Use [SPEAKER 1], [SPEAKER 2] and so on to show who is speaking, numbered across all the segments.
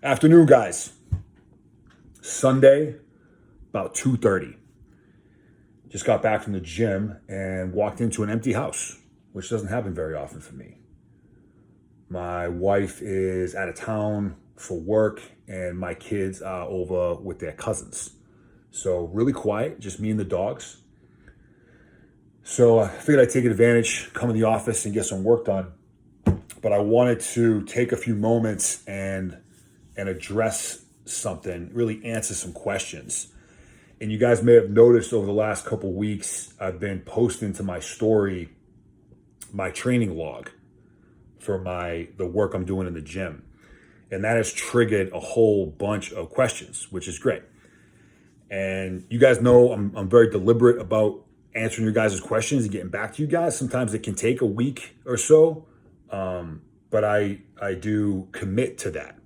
[SPEAKER 1] Afternoon, guys. Sunday, about 2:30. Just got back from the gym and walked into an empty house, which doesn't happen very often for me. My wife is out of town for work, and my kids are over with their cousins. So really quiet, just me and the dogs. So I figured I'd take advantage, come in the office and get some work done. But I wanted to take a few moments and address something, really answer some questions. And you guys may have noticed over the last couple weeks, I've been posting to my story my training log for the work I'm doing in the gym. And that has triggered a whole bunch of questions, which is great. And you guys know I'm very deliberate about answering your guys' questions and getting back to you guys. Sometimes it can take a week or so, but I do commit to that.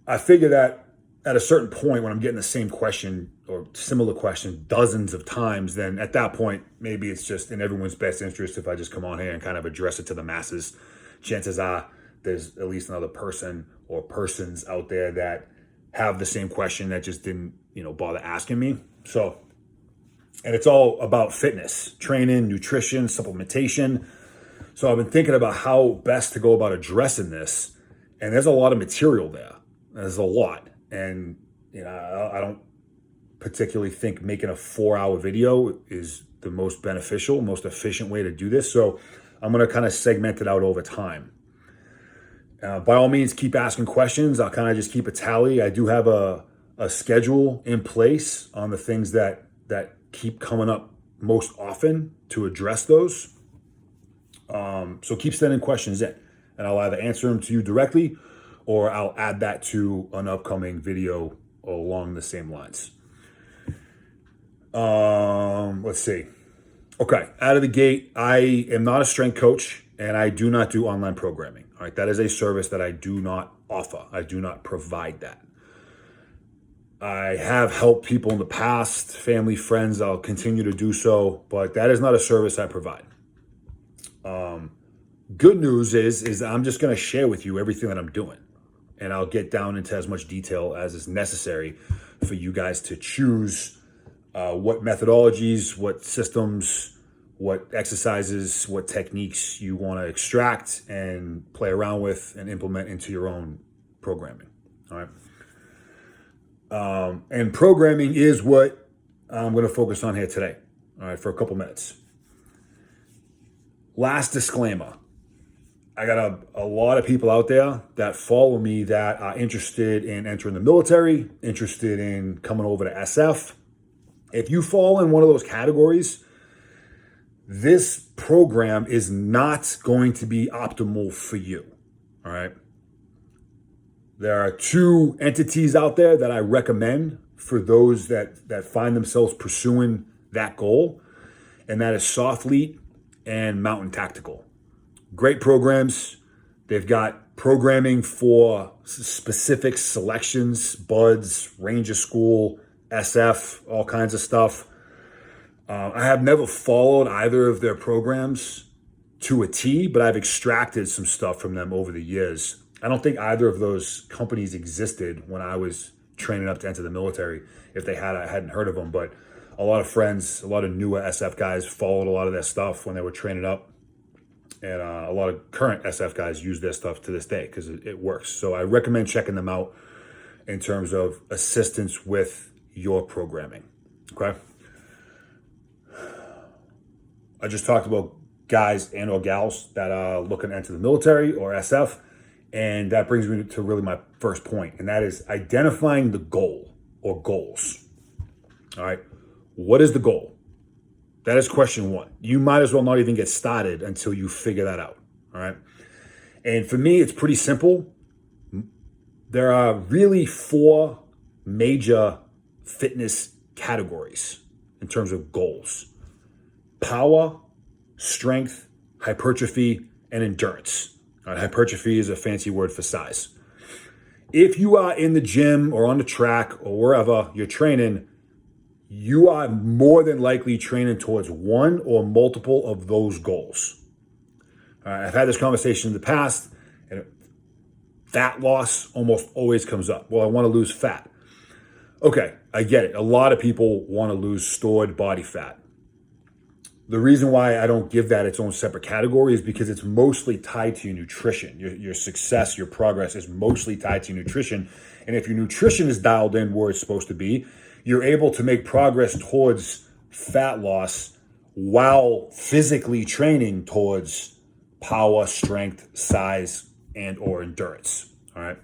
[SPEAKER 1] I figure that at a certain point when I'm getting the same question or similar question dozens of times, then at that point, maybe it's just in everyone's best interest if I just come on here and kind of address it to the masses. Chances are there's at least another person or persons out there that have the same question that just didn't, bother asking me. So, and it's all about fitness, training, nutrition, supplementation. So I've been thinking about how best to go about addressing this. And there's a lot of material there. There's a lot. And, I don't particularly think making a 4-hour video is the most beneficial, most efficient way to do this. So I'm going to kind of segment it out over time. By all means, keep asking questions. I'll kind of just keep a tally. I do have a schedule in place on the things that keep coming up most often to address those. So keep sending questions in, and I'll either answer them to you directly or I'll add that to an upcoming video along the same lines. Let's see. Okay, out of the gate, I am not a strength coach and I do not do online programming. All right, that is a service that I do not offer. I do not provide that. I have helped people in the past, family, friends. I'll continue to do so, but that is not a service I provide. Good news is I'm just going to share with you everything that I'm doing, and I'll get down into as much detail as is necessary for you guys to choose what methodologies, what systems, what exercises, what techniques you want to extract and play around with and implement into your own programming. All right. And programming is what I'm going to focus on here today. All right, for a couple minutes. Last disclaimer. I got a lot of people out there that follow me that are interested in entering the military, interested in coming over to SF. If you fall in one of those categories, this program is not going to be optimal for you. All right. There are two entities out there that I recommend for those that find themselves pursuing that goal, and that is Sofleet and Mountain Tactical. Great programs. They've got programming for specific selections, buds, Ranger School, SF, all kinds of stuff. I have never followed either of their programs to a T, but I've extracted some stuff from them over the years. I don't think either of those companies existed when I was training up to enter the military. If they had, I hadn't heard of them, but a lot of friends, a lot of newer SF guys followed a lot of their stuff when they were training up. And a lot of current SF guys use their stuff to this day because it works. So I recommend checking them out in terms of assistance with your programming. Okay. I just talked about guys and or gals that are looking to enter the military or SF. And that brings me to really my first point, and that is identifying the goal or goals. All right. What is the goal? That is question one. You might as well not even get started until you figure that out. All right. And for me, it's pretty simple. There are really 4 major fitness categories in terms of goals: power, strength, hypertrophy, and endurance. All right, hypertrophy is a fancy word for size. If you are in the gym or on the track or wherever you're training, you are more than likely training towards one or multiple of those goals. I've had this conversation in the past, and Fat loss almost always comes up. Well, I want to lose fat. Okay, I get it. A lot of people want to lose stored body fat. The reason why I don't give that its own separate category is because it's mostly tied to your nutrition. Your success, your progress is mostly tied to your nutrition. And if your nutrition is dialed in where it's supposed to be, you're able to make progress towards fat loss while physically training towards power, strength, size, and or endurance. All right.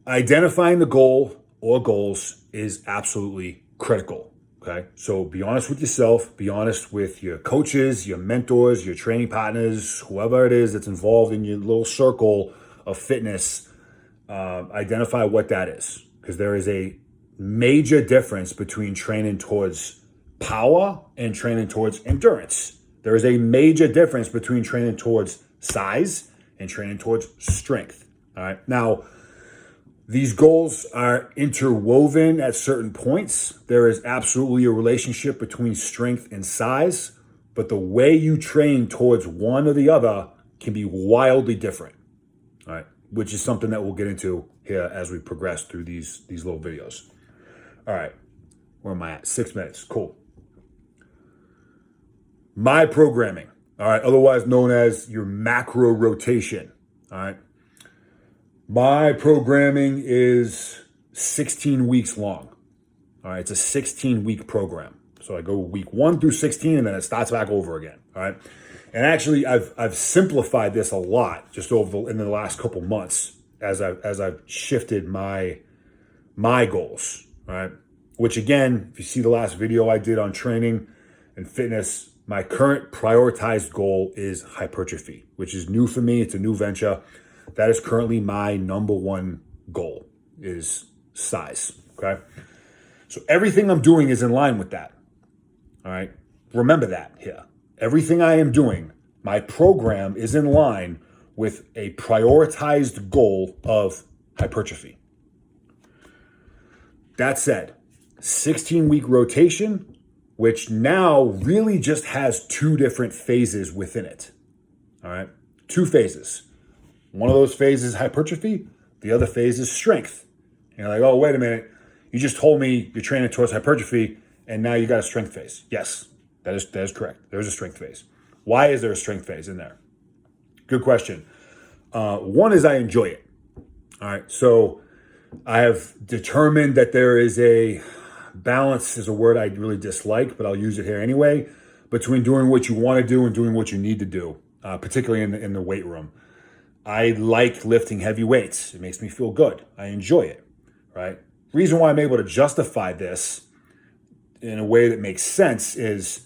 [SPEAKER 1] Identifying the goal or goals is absolutely critical. Okay. So be honest with yourself, be honest with your coaches, your mentors, your training partners, whoever it is that's involved in your little circle of fitness. Identify what that is, because there is a major difference between training towards power and training towards endurance. There is a major difference between training towards size and training towards strength. All right. Now, these goals are interwoven at certain points. There is absolutely a relationship between strength and size, but the way you train towards one or the other can be wildly different. All right. Which is something that we'll get into here as we progress through these little videos. All right. Where am I at? 6 minutes. Cool. My programming, all right, otherwise known as your macro rotation, all right. My programming is 16 weeks long, all right. It's a 16-week program. So I go week 1 through 16, and then it starts back over again, all right. And actually, I've simplified this a lot just in the last couple months as I've shifted my goals, all right. Which again, if you see the last video I did on training and fitness, my current prioritized goal is hypertrophy, which is new for me. It's a new venture. That is currently my number one goal, is size, okay? So everything I'm doing is in line with that, all right? Remember that here. Everything I am doing, my program is in line with a prioritized goal of hypertrophy. That said, 16-week rotation, which now really just has 2 different phases within it. All right, 2 phases. One of those phases is hypertrophy. The other phase is strength. And you're like, oh, wait a minute. You just told me you're training towards hypertrophy, and now you got a strength phase. Yes, that is correct. There's a strength phase. Why is there a strength phase in there? Good question. One is I enjoy it. All right, so I have determined that there is a balance, is a word I really dislike, but I'll use it here anyway, between doing what you want to do and doing what you need to do, particularly in the weight room. I like lifting heavy weights. It makes me feel good. I enjoy it, right? Reason why I'm able to justify this in a way that makes sense is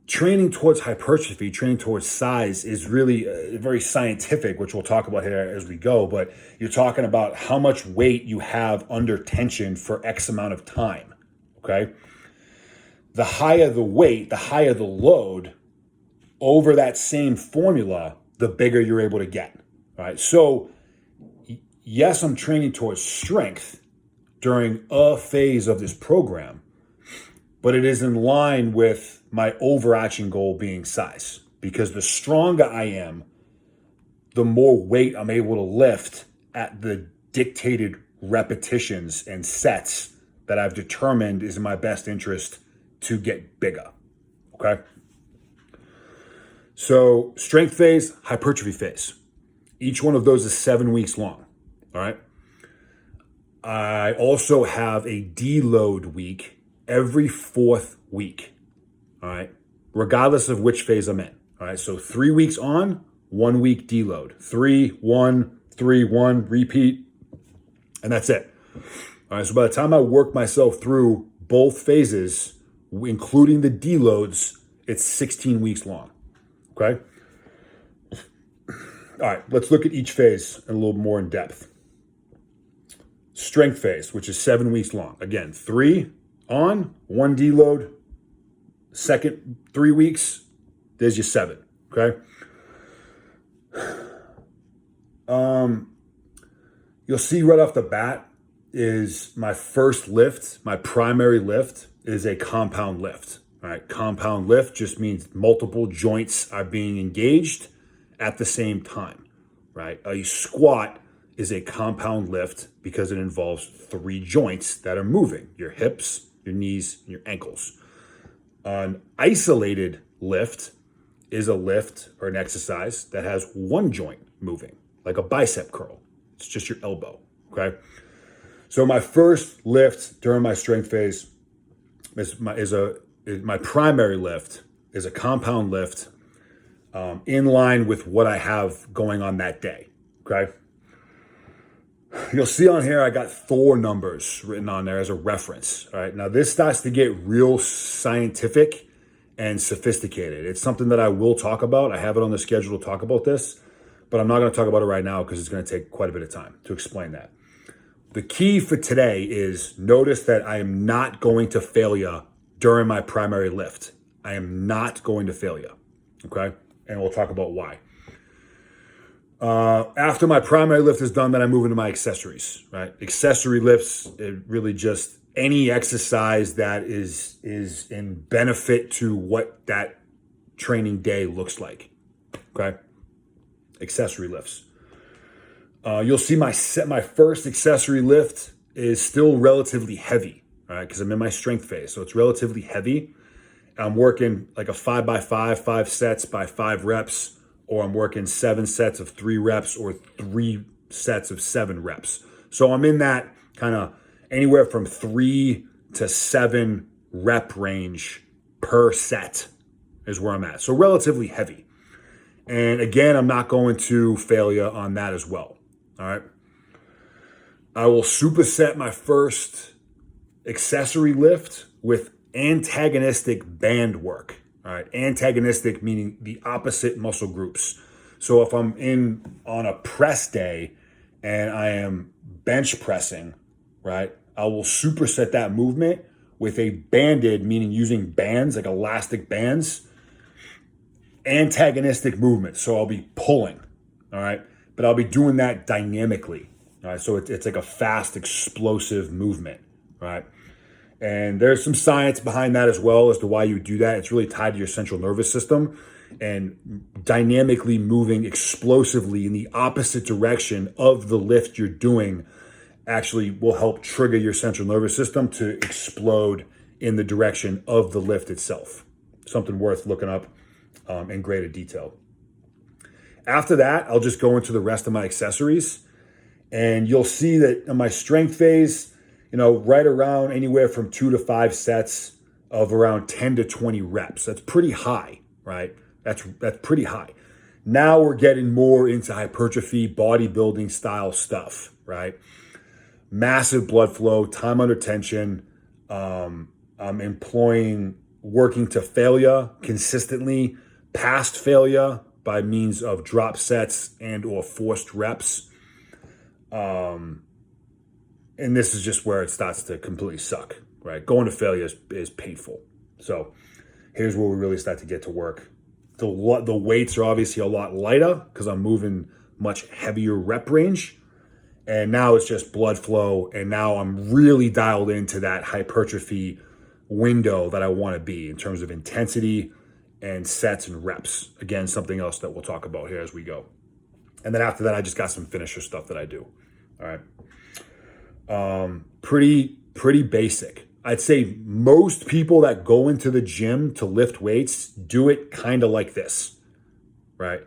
[SPEAKER 1] training towards hypertrophy, training towards size is really very scientific, which we'll talk about here as we go. But you're talking about how much weight you have under tension for X amount of time, okay? The higher the weight, the higher the load over that same formula, the bigger you're able to get, right? So yes, I'm training towards strength during a phase of this program, but it is in line with my overarching goal being size, because the stronger I am, the more weight I'm able to lift at the dictated repetitions and sets that I've determined is in my best interest to get bigger, okay? So strength phase, hypertrophy phase. Each one of those is 7 weeks long, all right? I also have a deload week every 4th week. All right, regardless of which phase I'm in. All right, so 3 weeks on, 1 week deload. 3, 1, 3, 1, repeat, and that's it. All right, so by the time I work myself through both phases, including the deloads, it's 16 weeks long, okay? All right, let's look at each phase in a little more in depth. Strength phase, which is 7 weeks long. Again, 3 on, 1 deload. Second 3 weeks, there's your 7, okay? You'll see right off the bat is my first lift, my primary lift is a compound lift, all right? Compound lift just means multiple joints are being engaged at the same time, right? A squat is a compound lift because it involves 3 joints that are moving: your hips, your knees, and your ankles. An isolated lift is a lift or an exercise that has 1 joint moving, like a bicep curl. It's just your elbow, okay? So my first lift during my strength phase my primary lift is a compound lift in line with what I have going on that day, okay? You'll see on here I got Thor numbers written on there as a reference, all right? Now this starts to get real scientific and sophisticated. It's something that I will talk about. I have it on the schedule to talk about this, but I'm not going to talk about it right now because it's going to take quite a bit of time to explain that. The key for today is notice that I am not going to failure during my primary lift. I am not going to failure, okay? And we'll talk about why. After my primary lift is done, then I move into my accessories, right? Accessory lifts, it really just any exercise that is in benefit to what that training day looks like, okay? Accessory lifts. You'll see my first accessory lift is still relatively heavy, right? Because I'm in my strength phase, so it's relatively heavy. I'm working like a 5x5, 5 sets by 5 reps, or I'm working 7 sets of 3 reps or 3 sets of 7 reps. So I'm in that kind of anywhere from 3 to 7 rep range per set is where I'm at. So relatively heavy. And again, I'm not going to failure on that as well. All right. I will superset my first accessory lift with antagonistic band work. All right. Antagonistic meaning the opposite muscle groups. So if I'm in on a press day and I am bench pressing, right, I will superset that movement with a banded, meaning using bands, like elastic bands, antagonistic movement. So I'll be pulling, all right, but I'll be doing that dynamically, all right? So it's like a fast, explosive movement, right? And there's some science behind that as well as to why you do that. It's really tied to your central nervous system, and dynamically moving explosively in the opposite direction of the lift you're doing actually will help trigger your central nervous system to explode in the direction of the lift itself. Something worth looking up in greater detail. After that, I'll just go into the rest of my accessories, and you'll see that in my strength phase, right around anywhere from 2 to 5 sets of around 10 to 20 reps. That's pretty high, right? That's pretty high. Now we're getting more into hypertrophy, bodybuilding style stuff, right? Massive blood flow, time under tension. I'm employing working to failure consistently, past failure by means of drop sets and or forced reps. And this is just where it starts to completely suck, right? Going to failure is painful. So here's where we really start to get to work. The weights are obviously a lot lighter because I'm moving much heavier rep range. And now it's just blood flow. And now I'm really dialed into that hypertrophy window that I want to be in terms of intensity and sets and reps. Again, something else that we'll talk about here as we go. And then after that, I just got some finisher stuff that I do. All right. Pretty basic. I'd say most people that go into the gym to lift weights do it kind of like this, right?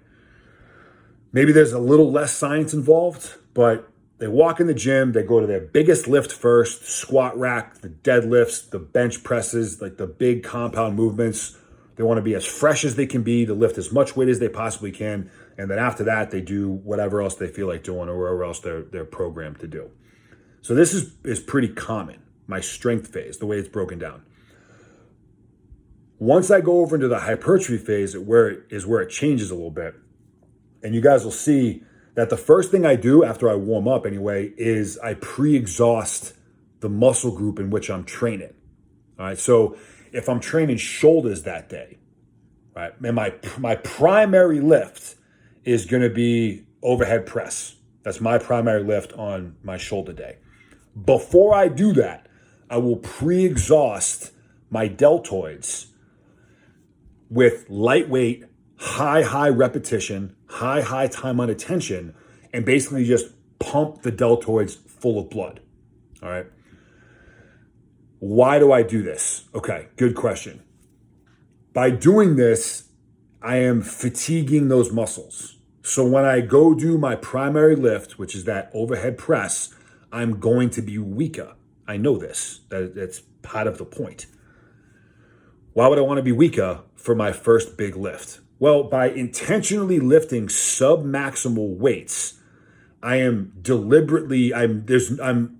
[SPEAKER 1] Maybe there's a little less science involved, but they walk in the gym, they go to their biggest lift first, squat rack, the deadlifts, the bench presses, like the big compound movements. They want to be as fresh as they can be to lift as much weight as they possibly can. And then after that, they do whatever else they feel like doing or whatever else they're programmed to do. So this is pretty common, my strength phase, the way it's broken down. Once I go over into the hypertrophy phase, where it changes a little bit. And you guys will see that the first thing I do after I warm up anyway is I pre-exhaust the muscle group in which I'm training. All right, so if I'm training shoulders that day, right, and my primary lift is going to be overhead press. That's my primary lift on my shoulder day. Before I do that, I will pre-exhaust my deltoids with lightweight high repetition, high time on attention, and basically just pump the deltoids full of blood. All right. Why do I do this? Okay, good question. By doing this, I am fatiguing those muscles. So when I go do my primary lift, which is that overhead press, I'm going to be weaker. I know this. That's part of the point. Why would I want to be weaker for my first big lift? Well, by intentionally lifting sub-maximal weights, I'm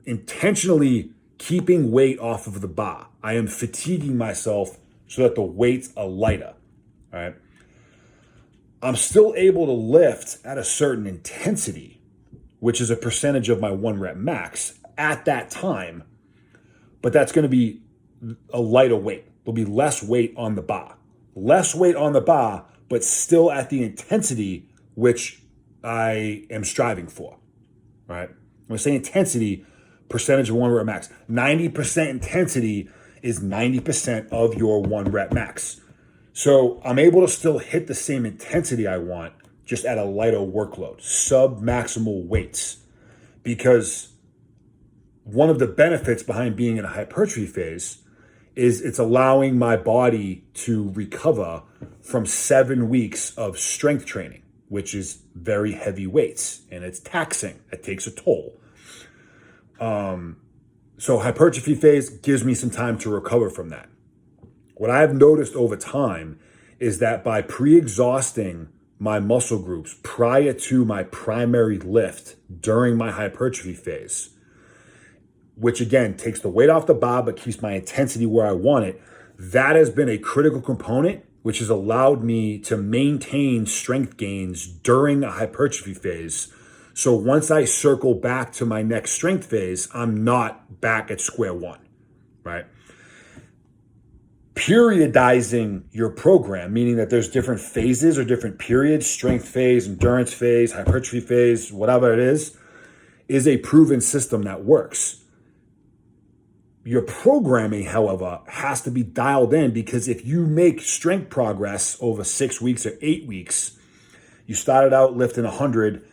[SPEAKER 1] intentionally keeping weight off of the bar. I am fatiguing myself so that the weights are lighter. All right. I'm still able to lift at a certain intensity, which is a percentage of my 1 rep max at that time, but that's going to be a lighter weight. There'll be less weight on the bar. Less weight on the bar, but still at the intensity which I am striving for. All right. When I say intensity, percentage of 1 rep max. 90% intensity is 90% of your 1 rep max. So I'm able to still hit the same intensity I want, just at a lighter workload, sub-maximal weights. Because one of the benefits behind being in a hypertrophy phase is it's allowing my body to recover from 7 weeks of strength training, which is very heavy weights, and it's taxing. It takes a toll. So hypertrophy phase gives me some time to recover from that. What I've noticed over time is that by pre-exhausting my muscle groups prior to my primary lift during my hypertrophy phase, which again takes the weight off the bar but keeps my intensity where I want it, that has been a critical component which has allowed me to maintain strength gains during a hypertrophy phase. So once I circle back to my next strength phase, I'm not back at square one, right? Periodizing your program, meaning that there's different phases or different periods, strength phase, endurance phase, hypertrophy phase, whatever it is a proven system that works. Your programming, however, has to be dialed in, because if you make strength progress over 6 weeks or 8 weeks, you started out lifting 100,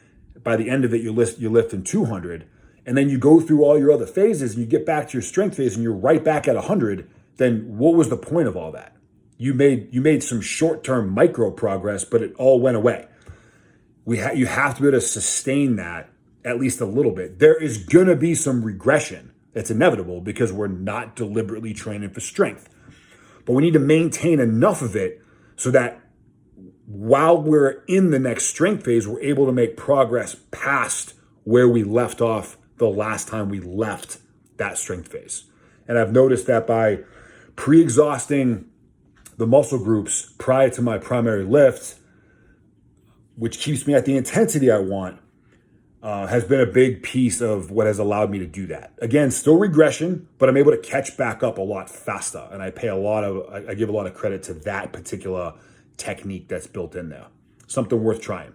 [SPEAKER 1] by the end of it, you're lifting 200, and then you go through all your other phases and you get back to your strength phase and you're right back at 100, then what was the point of all that? You made some short-term micro progress, but it all went away. You have to be able to sustain that at least a little bit. There is going to be some regression. It's inevitable because we're not deliberately training for strength. But we need to maintain enough of it so that while we're in the next strength phase, we're able to make progress past where we left off the last time we left that strength phase. And I've noticed that by pre-exhausting the muscle groups prior to my primary lift, which keeps me at the intensity I want, has been a big piece of what has allowed me to do that. Again, still regression, but I'm able to catch back up a lot faster. And I give a lot of credit to that particular technique that's built in there. Something worth trying.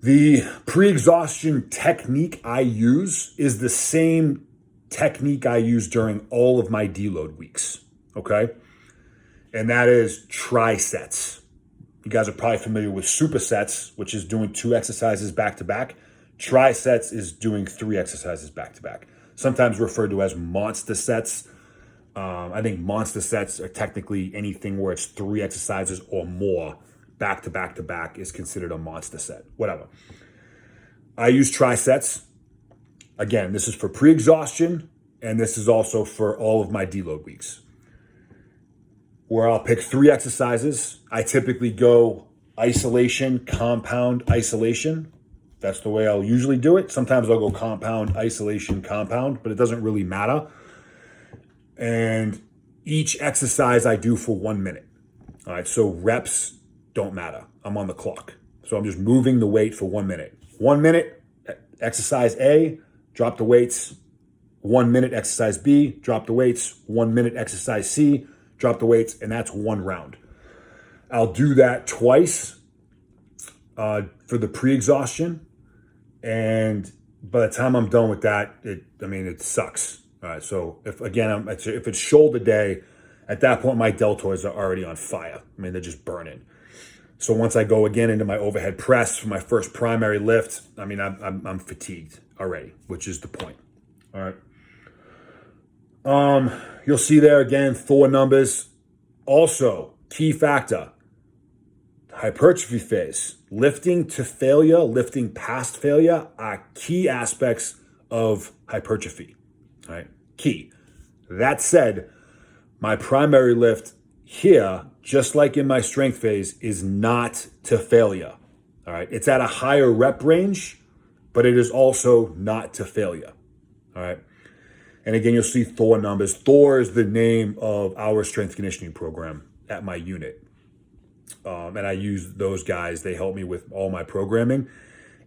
[SPEAKER 1] The pre-exhaustion technique I use is the same technique I use during all of my deload weeks, okay? And that is trisets. You guys are probably familiar with supersets, which is doing 2 exercises back to back. Trisets is doing 3 exercises back to back. Sometimes referred to as monster sets. I think monster sets are technically anything where it's 3 exercises or more back to back to back is considered a monster set. Whatever. I use trisets. Again, this is for pre-exhaustion, and this is also for all of my deload weeks, where I'll pick 3 exercises. I typically go isolation, compound, isolation. That's the way I'll usually do it. Sometimes I'll go compound, isolation, compound, but it doesn't really matter. And each exercise I do for 1 minute. All right, so reps don't matter. I'm on the clock. So I'm just moving the weight for 1 minute. 1 minute, exercise A, drop the weights. 1 minute, exercise B, drop the weights. 1 minute, exercise C, drop the weights, and that's 1 round. I'll do that twice for the pre-exhaustion, and by the time I'm done with that, it sucks. All right, so if it's shoulder day, at that point my deltoids are already on fire. They're just burning. So once I go again into my overhead press for my first primary lift, I mean, I'm fatigued already, which is the point. All right. You'll see there again, Thor numbers. Also, key factor, hypertrophy phase. Lifting to failure, lifting past failure are key aspects of hypertrophy. All right. Key. That said, my primary lift here, just like in my strength phase, is not to failure. All right. It's at a higher rep range, but it is also not to failure. All right. And again, you'll see Thor numbers. Thor is the name of our strength conditioning program at my unit. And I use those guys. They help me with all my programming,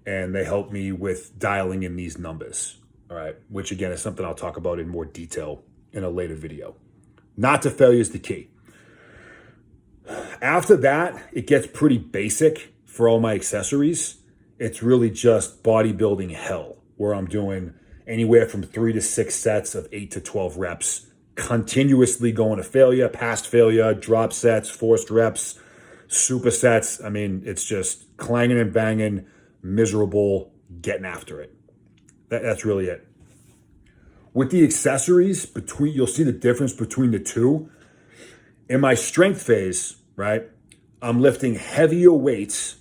[SPEAKER 1] and they help me with dialing in these numbers. All right. Which again is something I'll talk about in more detail in a later video. Not to failure is the key. After that, it gets pretty basic for all my accessories. It's really just bodybuilding hell, where I'm doing anywhere from 3 to 6 sets of 8 to 12 reps, continuously going to failure, past failure, drop sets, forced reps, supersets. I mean, it's just clanging and banging, miserable, getting after it. That's really it. With the accessories, you'll see the difference between the two. In my strength phase, right, I'm lifting heavier weights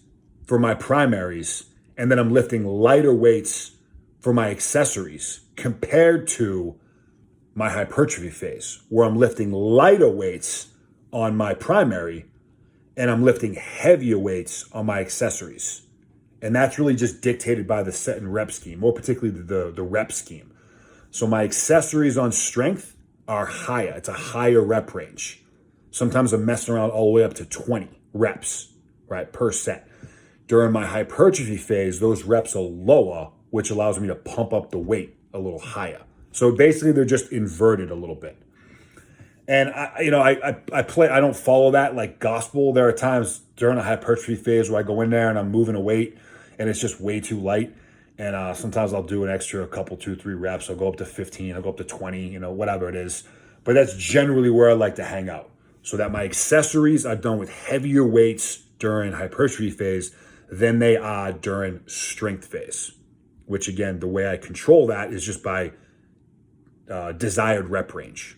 [SPEAKER 1] for my primaries, and then I'm lifting lighter weights for my accessories, compared to my hypertrophy phase, where I'm lifting lighter weights on my primary and I'm lifting heavier weights on my accessories. And that's really just dictated by the set and rep scheme, more particularly the rep scheme. So my accessories on strength are higher. It's a higher rep range. Sometimes I'm messing around all the way up to 20 reps, right, per set. During my hypertrophy phase, those reps are lower, which allows me to pump up the weight a little higher. So basically, they're just inverted a little bit. And I don't follow that like gospel. There are times during a hypertrophy phase where I go in there and I'm moving a weight and it's just way too light. And sometimes I'll do an extra couple, 2, 3 reps. I'll go up to 15, I'll go up to 20, whatever it is. But that's generally where I like to hang out. So that my accessories are done with heavier weights during hypertrophy phase than they are during strength phase. Which again, the way I control that is just by desired rep range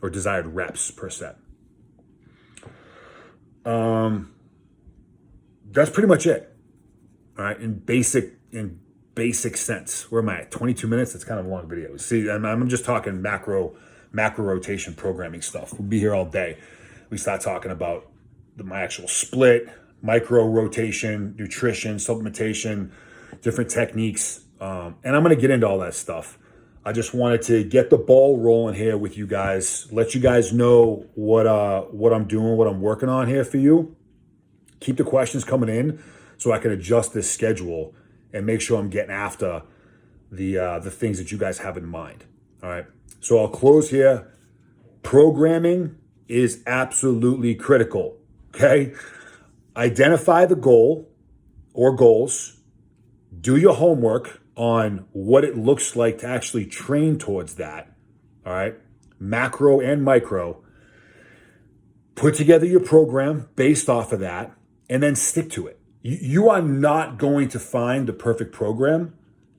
[SPEAKER 1] or desired reps per set. That's pretty much it. All right, in basic sense. Where am I at? 22 minutes? That's kind of a long video. See, I'm just talking macro rotation programming stuff. We'll be here all day. We start talking about my actual split, micro rotation, nutrition, supplementation, different techniques. And I'm going to get into all that stuff. I just wanted to get the ball rolling here with you guys, let you guys know what I'm doing, what I'm working on here for you. Keep the questions coming in so I can adjust this schedule and make sure I'm getting after the things that you guys have in mind. All right. So I'll close here. Programming is absolutely critical. Okay. Identify the goal or goals. Do your homework on what it looks like to actually train towards that. All right. Macro and micro. Put together your program based off of that and then stick to it. You are not going to find the perfect program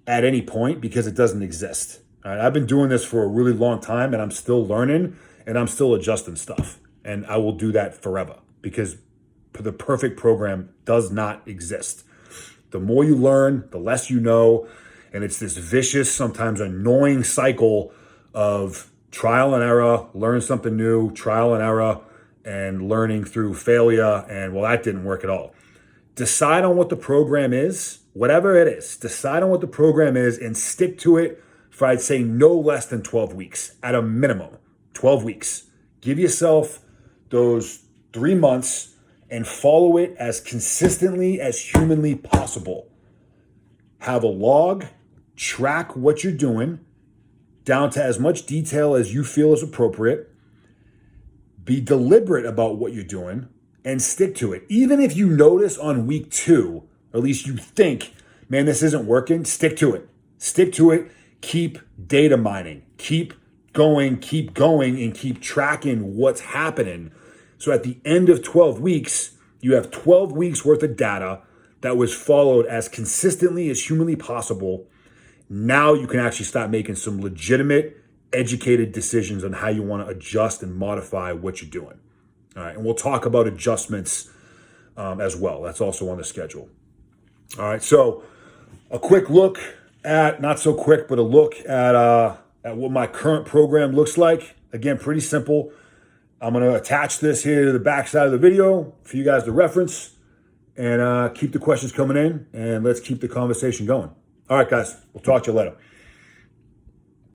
[SPEAKER 1] at any point because it doesn't exist. All right. I've been doing this for a really long time and I'm still learning and I'm still adjusting stuff. And I will do that forever because the perfect program does not exist. The more you learn, the less you know. And it's this vicious, sometimes annoying cycle of trial and error, learn something new, trial and error, and learning through failure. And well, that didn't work at all. Decide on what the program is, whatever it is. Decide on what the program is and stick to it for, I'd say, no less than 12 weeks at a minimum. 12 weeks. Give yourself those 3 months and follow it as consistently as humanly possible. Have a log, track what you're doing down to as much detail as you feel is appropriate. Be deliberate about what you're doing and stick to it. Even if you notice on week 2, or at least you think, man, this isn't working, stick to it. Stick to it. Keep data mining. Keep going, and keep tracking what's happening. So at the end of 12 weeks, You have 12 weeks worth of data that was followed as consistently as humanly possible. Now you can actually start making some legitimate, educated decisions on how you want to adjust and modify what you're doing. All right, and we'll talk about adjustments as well. That's also on the schedule. All right, so a quick look at, not so quick, but a look at what my current program looks like. Again, pretty simple. I'm going to attach this here to the back side of the video for you guys to reference, and keep the questions coming in, and let's keep the conversation going. All right, guys, we'll talk to you later.